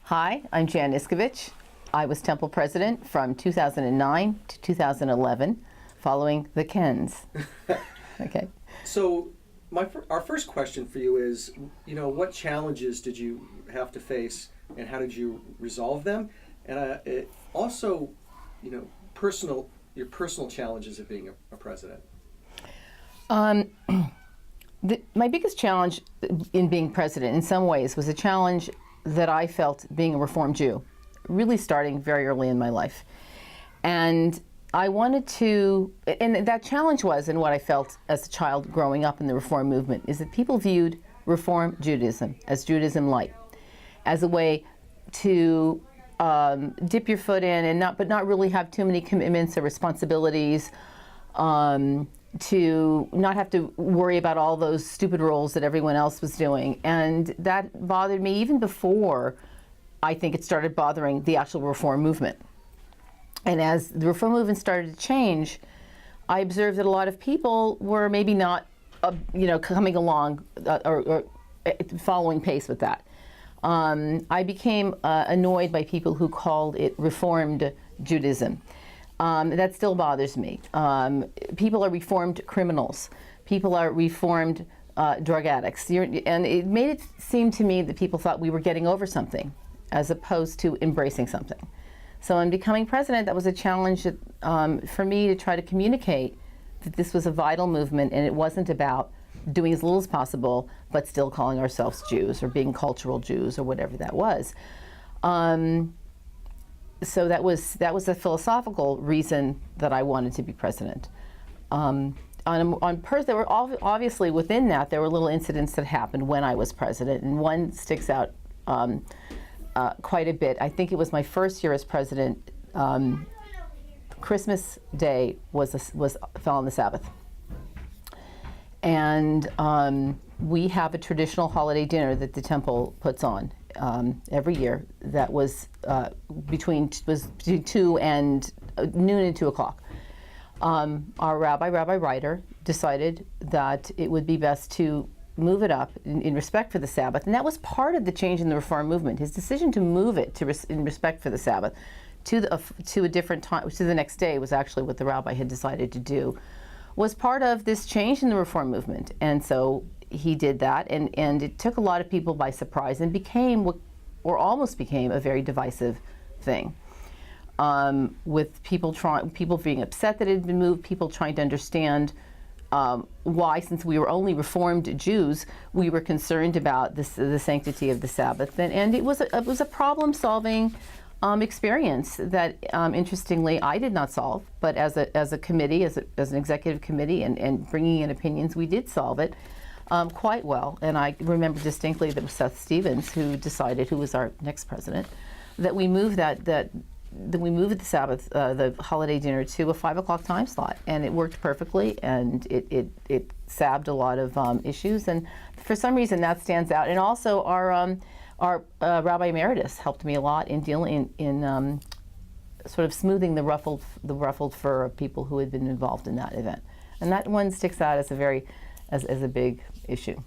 Hi, I'm Jan Iscovich. I was Temple president from 2009 to 2011, following the Kens. Okay. So our first question for you is, what challenges did you have to face and how did you resolve them? And also, your personal challenges of being a president. My biggest challenge in being president, in some ways, was a challenge that I felt being a Reformed Jew, really starting very early in my life. And I wanted to, and that challenge was, and what I felt as a child growing up in the Reform movement, is that people viewed Reform Judaism as Judaism light, as a way to dip your foot in and not really have too many commitments or responsibilities, to not have to worry about all those stupid roles that everyone else was doing. And that bothered me even before I think it started bothering the actual Reform movement. And as the Reform movement started to change, I observed that a lot of people were maybe not, coming along or following pace with that. I became annoyed by people who called it Reformed Judaism. That still bothers me. People are reformed criminals. People are reformed drug addicts. And it made it seem to me that people thought we were getting over something as opposed to embracing something. So in becoming president, that was a challenge for me to try to communicate that this was a vital movement and it wasn't about doing as little as possible but still calling ourselves Jews or being cultural Jews or whatever that was. So that was a philosophical reason that I wanted to be president. There were obviously within that there were little incidents that happened when I was president, and one sticks out quite a bit. I think it was my first year as president. Christmas Day fell on the Sabbath, and we have a traditional holiday dinner that the temple puts on every year. That was between 2 and noon and 2 o'clock. Our Rabbi Ryder, decided that it would be best to move it up in respect for the Sabbath, and that was part of the change in the Reform movement. His decision to move it in respect for the Sabbath to a different time, to the next day, was actually what the rabbi had decided to do, was part of this change in the Reform movement. And so he did that, and it took a lot of people by surprise and almost became a very divisive thing. With people being upset that it had been moved, people trying to understand why, since we were only Reformed Jews, we were concerned about the sanctity of the Sabbath. And it was a problem-solving experience that, interestingly, I did not solve, but as a committee, as an executive committee, and bringing in opinions, we did solve it quite well. And I remember distinctly that it was Seth Stevens who decided, who was our next president, that we moved we moved the Sabbath, the holiday dinner, to a 5 o'clock time slot, and it worked perfectly, and it salved a lot of issues, and for some reason that stands out. And also our Rabbi Emeritus helped me a lot in dealing in sort of smoothing the ruffled fur of people who had been involved in that event, and that one sticks out as a big issue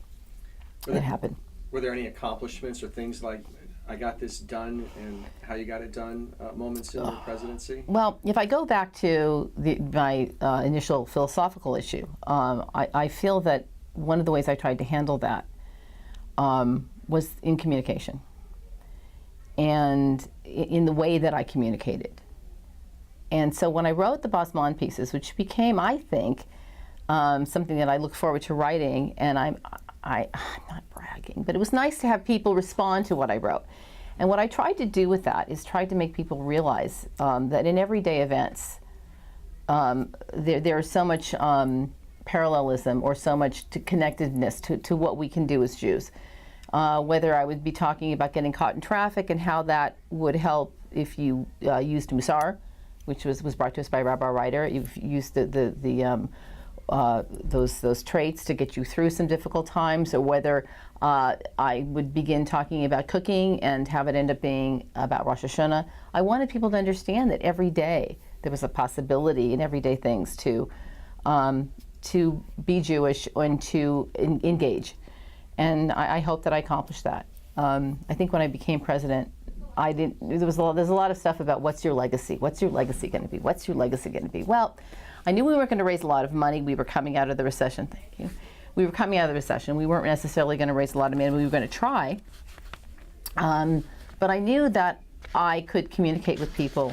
that happened. Were there any accomplishments or things like, I got this done, and how you got it done, moments in the presidency? Well, if I go back to my initial philosophical issue, I feel that one of the ways I tried to handle that was in communication, and in the way that I communicated. And so when I wrote the Basman pieces, which became, I think, something that I look forward to writing, and I'm not bragging, but it was nice to have people respond to what I wrote. And what I tried to do with that is try to make people realize that in everyday events, there is so much parallelism or so much connectedness to what we can do as Jews. Whether I would be talking about getting caught in traffic and how that would help if you used Musar, which was brought to us by Rabbi Ryder. You've used those traits to get you through some difficult times, or whether I would begin talking about cooking and have it end up being about Rosh Hashanah. I wanted people to understand that every day there was a possibility in everyday things to be Jewish and to engage. And I hope that I accomplished that. I think when I became president, I didn't. There's a lot of stuff about what's your legacy? What's your legacy going to be? What's your legacy going to be? Well, I knew we weren't going to raise a lot of money. We were coming out of the recession. Thank you. We were coming out of the recession. We weren't necessarily going to raise a lot of money. We were going to try. But I knew that I could communicate with people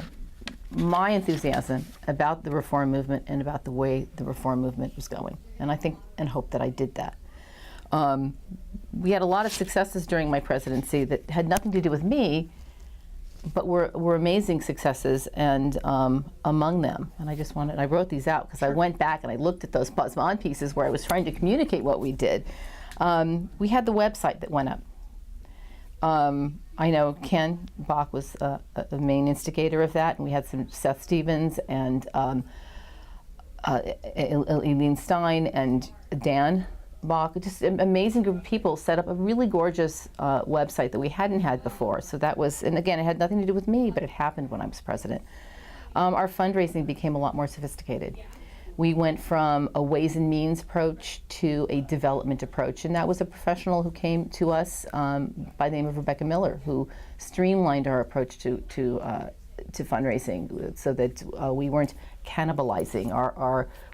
my enthusiasm about the reform movement and about the way the reform movement was going. And I think and hope that I did that. We had a lot of successes during my presidency that had nothing to do with me, but were amazing successes, and among them, and I wrote these out because I went back and I looked at those Pazman pieces where I was trying to communicate what we did. We had the website that went up. I know Ken Bach was a main instigator of that, and we had some Seth Stevens and Eileen Stein and Dan Bach, just an amazing group of people set up a really gorgeous website that we hadn't had before. So that was, and again, it had nothing to do with me, but it happened when I was president. Our fundraising became a lot more sophisticated. We went from a ways and means approach to a development approach, and that was a professional who came to us by the name of Rebecca Miller, who streamlined our approach to fundraising so that we weren't cannibalizing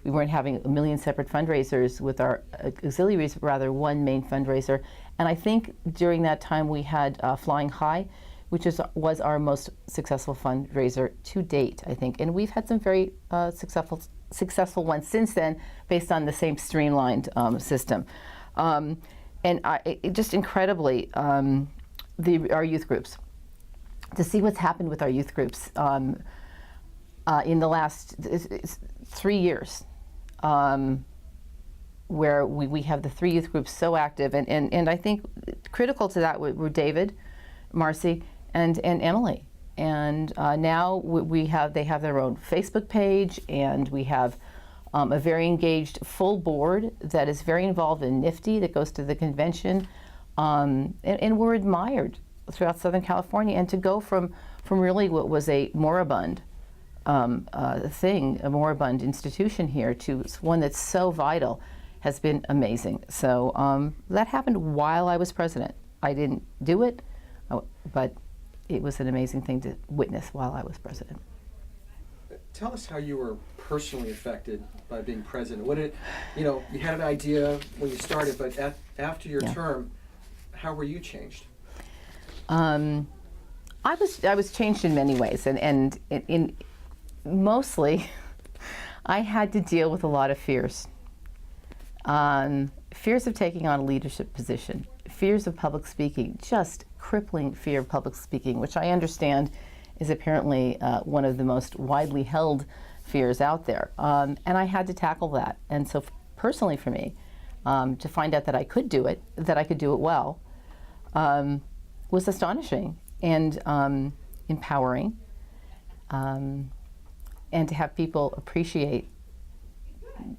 we weren't having a million separate fundraisers with our auxiliaries, but rather one main fundraiser. And I think during that time we had Flying High, which was our most successful fundraiser to date, I think. And we've had some very successful ones since then, based on the same streamlined system. Just incredibly, our youth groups. To see what's happened with our youth groups in the last 3 years, where we have the 3 youth groups so active, and I think critical to that were David, Marcy, and Emily. And now they have their own Facebook page, and we have a very engaged full board that is very involved in NIFTY, that goes to the convention, and we're admired throughout Southern California. And to go from really what was a moribund a moribund institution here, to one that's so vital, has been amazing. So that happened while I was president. I didn't do it, but it was an amazing thing to witness while I was president. Tell us how you were personally affected by being president. You had an idea when you started, but after your term, how were you changed? I was changed in many ways, and in mostly, I had to deal with a lot of fears. Fears of taking on a leadership position, fears of public speaking, just crippling fear of public speaking, which I understand is apparently one of the most widely held fears out there. And I had to tackle that. And so personally for me, to find out that I could do it, that I could do it well, was astonishing and empowering. And to have people appreciate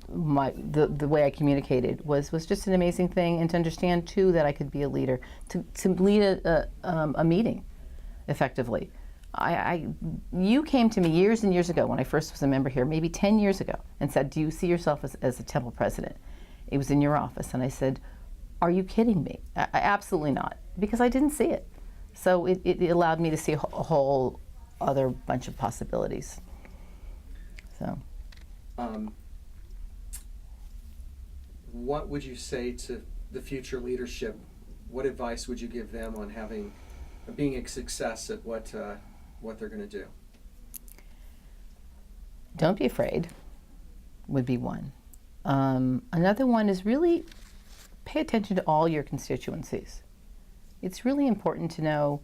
the way I communicated was just an amazing thing, and to understand too that I could be a leader, to lead a meeting effectively. You came to me years and years ago when I first was a member here, maybe 10 years ago, and said, "Do you see yourself as a temple president?" It was in your office, and I said, "Are you kidding me?" Absolutely not, because I didn't see it. So it allowed me to see a whole other bunch of possibilities. So. What would you say to the future leadership? What advice would you give them on being a success at what they're going to do? Don't be afraid would be one. Another one is really pay attention to all your constituencies. It's really important to know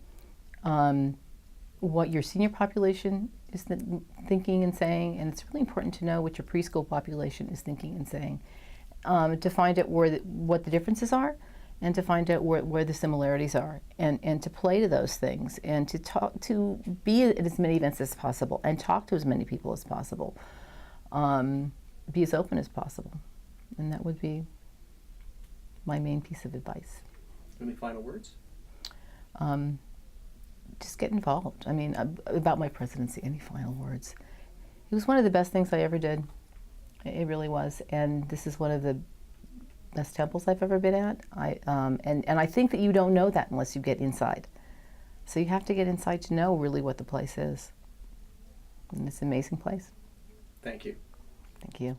what your senior population is thinking and saying, and it's really important to know what your preschool population is thinking and saying. To find out what the differences are, and to find out where the similarities are, and to play to those things, and to be at as many events as possible, and talk to as many people as possible, be as open as possible, and that would be my main piece of advice. Any final words? Just get involved. I mean, about my presidency, any final words? It was one of the best things I ever did. It really was, and this is one of the best temples I've ever been at. And I think that you don't know that unless you get inside. So you have to get inside to know really what the place is. And it's an amazing place. Thank you. Thank you.